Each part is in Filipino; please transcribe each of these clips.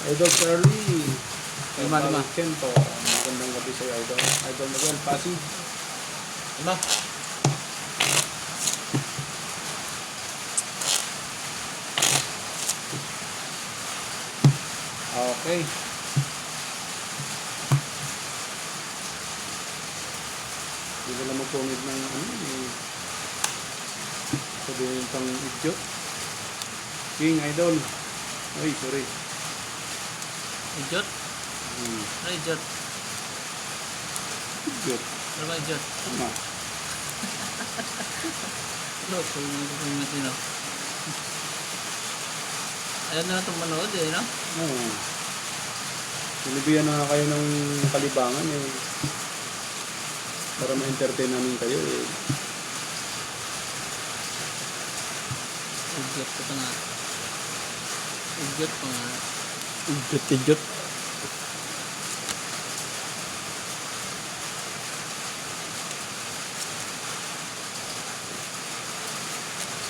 Idol Curly. Lima. Kento. Magandang gabi sa'yo, Idol. Idol Miguel, Pasig. Lima. Okay. Hindi ko na mag-comment ng sabihin pang idiot. King, Idol. Ay, sorry. Idiot? Ano idiot? Idiot. Ano ba idiot? Tama. Loko yung nagkukumit yun, no? Ayaw na itong manood, eh, no? Oo. Nilibigyan na kayo ng kalibangan, eh. Para ma-entertain namin kayo, eh. Idiot ko pa nga. Idiot pa nga. Idiot.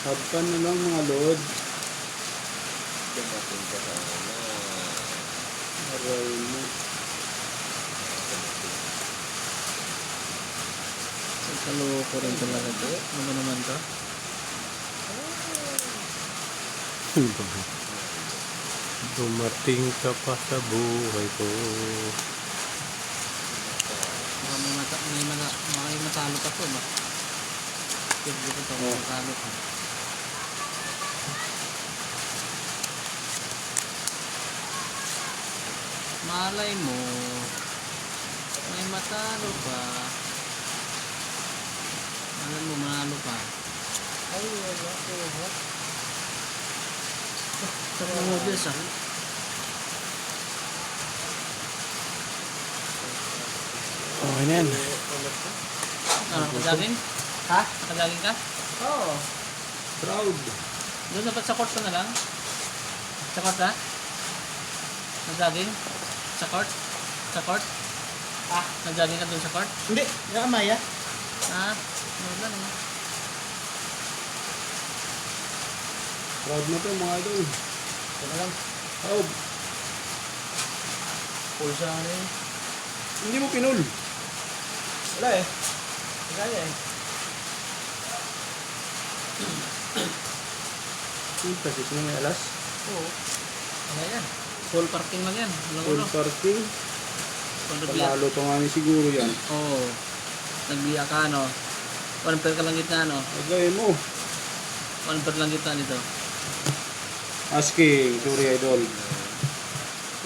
Habkan na lang mga lord. Dumating ka na. Aray mo. Kaloko rin talaga ito. Ano ba naman to? Dumating ka pa sa buhay ko. Baka may matalo pa to, no? Hindi ko ito, may matalo pa. Malay mo, may matalo pa. Malay mo, manalo pa. Ay, wala ko. Sarap ng noodles, ah. Okay na yan. Ano, nakadaging? Ha? Nakadaging ka? Oo. Proud. Doon dapat sa court ka na lang? Sa court, ha? Nagdaging? Sa court? Sa court? Ah, nagdaging ka doon sa court? Hindi, yung amaya. Ha? Ano ba naman? Proud na to mga idol. Ito na lang. Proud. Pulsa lang rin. Hindi mo pinul. Wala eh. Kaya eh. Kasi sino may alas? Oo. Ano yan? Full parking lang yan. Walang Full ulo. parking. Kung nagbiya. Panalo to nga ni siguro yan. Oo. Nagbiya ka, no? 1 per ka lang gitna, no? Agay mo. 1 per lang gitna dito. Asking. Sorry idol.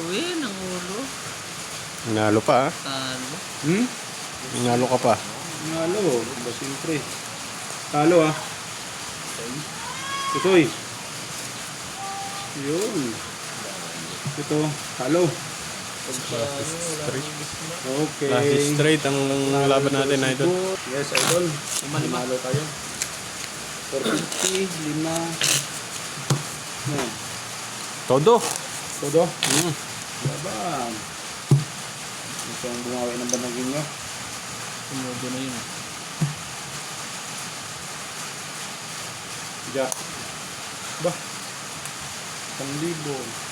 Uwi, ng ulo. Nalo pa, ah. Talo. Nalo ka pa. Nalo. Ba siyempre. Talo ah. Ito eh. Yun. Ito. Talo. Straight. Okay. Last straight ang laban natin, idol. Yes, idol. Lima. Manalo tayo. 450, 5. Yan. Todo. Todo. Laban. Ito ang bumawi ng banagin nyo. Tumudo na yun, ah. Jack. Ba? 1,000.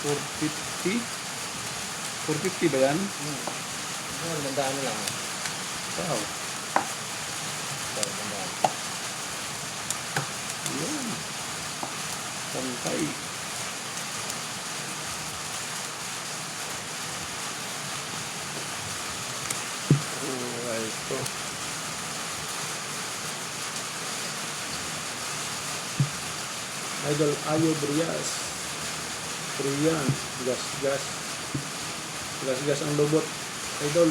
450. 450 ba yan? Gandaan na lang. Wow. Gandaan. Ayan. Pantay. Alright po. Idol Ayo Brias. Brian. Gas. Gas ang lobot. Idol.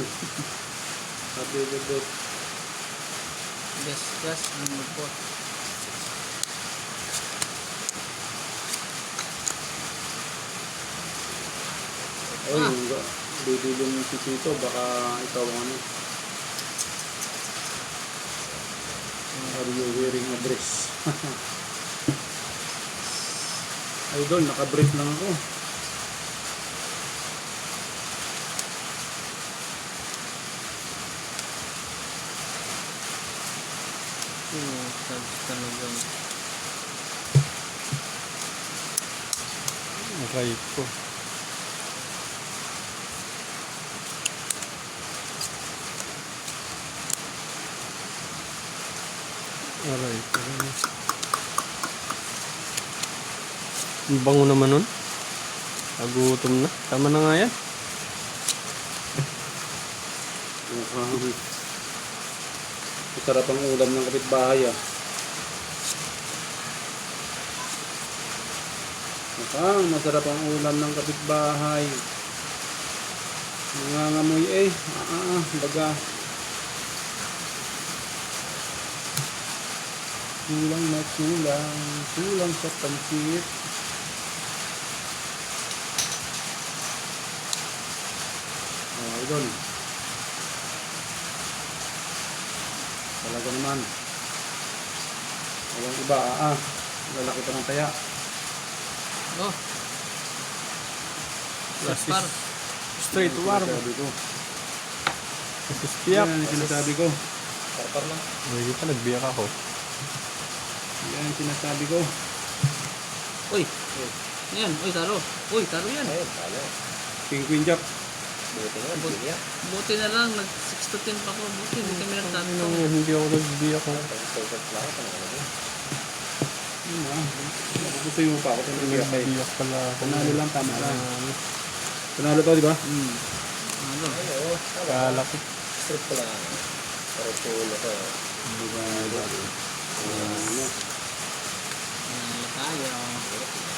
Happy lobot. Gas, ang magbot. Ay, bibilin si Tito. Baka ikaw ang ano. Are you wearing a dress? Idol, naka-brief lang ako. Talagang Aray po. Ang bango naman nun. Nagutom na. Tama na nga yan. Mukhang masarap ang ulam ng kapitbahay ah. Mukhang masarap ang ulam ng kapitbahay. Nangangamoy eh. Baga. Kulang na kulang. Kulang sa pansit. Idol. Talaga naman. Walang iba. Lalaki pa ng taya. Oh, Last par. Straight warm. Sinasabi ko. Piyak. Yan ang sinasabi ko. Parpar lang. Hindi pa nagbiyak ako. Yan ang sinasabi ko. Uy. Yan, uy, taro. Uy, taro yan. Ayun, talo. King Queen Jack. Buti nga, hindi yan. Buti na lang, nag 6 to 10 pa ko. Buti, hindi kami nagtato. Hindi ako nagbiyak. Pag-social lang ako, ano ba? Napupusoy mo pa ako. Nagbiyak pala ako. Panalo lang, tama lang. Panalo to, di ba? Ano? Ay, oo. Kala ko. Strip ko lang. Pero tulo ko. Di ba? Tayo.